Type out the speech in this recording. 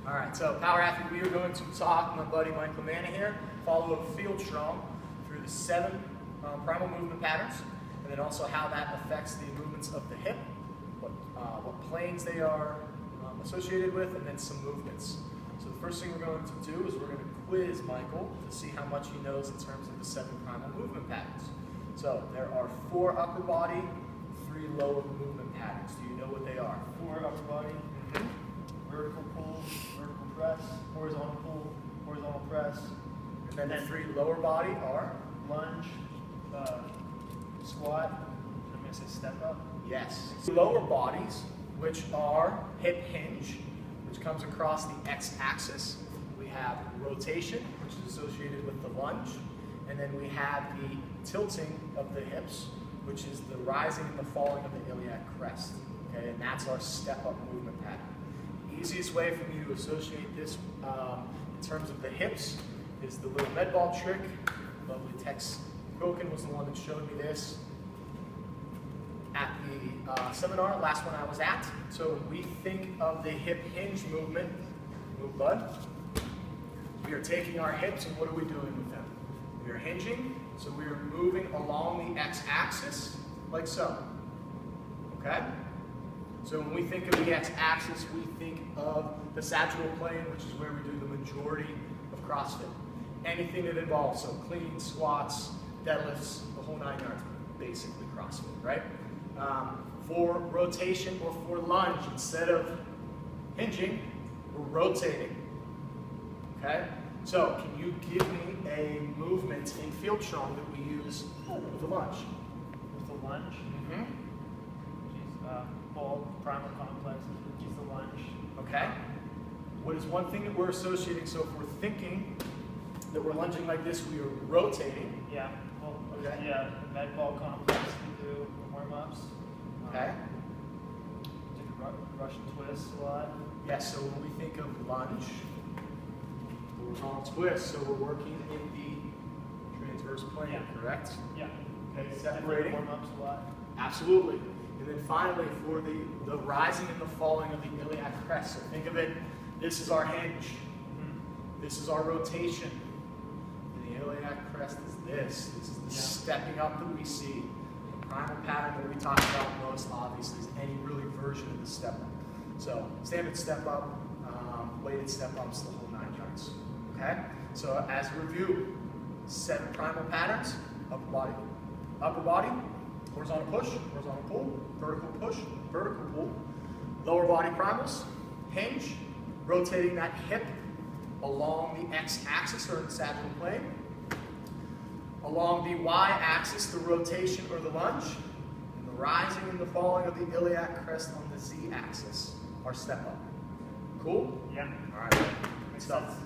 All right, so power athlete, we are going to talk, my buddy Mike Lamanna here, follow field strong through the 7 primal movement patterns, and then also how that affects the movements of the hip, what planes they are associated with, and then some movements. So the first thing we're going to do is we're going to quiz Michael to see how much he knows in terms of the 7 primal movement patterns. So there are 4 upper body, 3 lower movement patterns. Do you know what they are? 4 upper body, vertical pull, vertical press, horizontal pull, horizontal press. And then the 3 lower body are? Lunge, squat, I'm going to say step up. Yes. Lower bodies, which are hip hinge, which comes across the x-axis. We have rotation, which is associated with the lunge. And then we have the tilting of the hips, which is the rising and the falling of the iliac crest. Okay, and that's our step-up movement pattern. The easiest way for me to associate this in terms of the hips is the little med ball trick. Lovely Tex Quilkin was the one that showed me this at the seminar, last one I was at. So when we think of the hip hinge movement, move bud, we are taking our hips and what are we doing with them? We are hinging, so we are moving along the x-axis, like so, okay? So when we think of the x-axis, we think of the sagittal plane, which is where we do the majority of CrossFit. Anything that involves, so clean, squats, deadlifts, the whole 9 yards, basically CrossFit, right? For rotation or for lunge, instead of hinging, we're rotating, okay? So can you give me a movement in field strong that we use with the lunge? With the lunge? Ball, primal complex, which is the lunge. Okay. What is one thing that we're associating? So if we're thinking that we're lunging like this, we are rotating. Yeah. Well, okay. Yeah, the med ball complex we do warm-ups. Okay. Do the Russian twist a lot. Yes, so when we think of lunge, horizontal twist, so we're working in the transverse plane, yeah. Correct? Yeah. Okay, separating. Warm-ups a lot. Absolutely. And then finally, for the rising and the falling of the iliac crest. So think of it, this is our hinge. This is our rotation. And the iliac crest is this. This is the stepping up that we see. The primal pattern that we talk about most, obviously, is any really version of the step up. So standard step up, weighted step ups, the whole 9 yards. Okay? So as a review, 7 primal patterns, upper body. Upper body, horizontal push, horizontal pull, vertical push, vertical pull. Lower body primals, hinge, rotating that hip along the x-axis or the sagittal plane. Along the y-axis, the rotation or the lunge. And the rising and the falling of the iliac crest on the z-axis, our step up. Cool? Yeah. All right. Good stuff.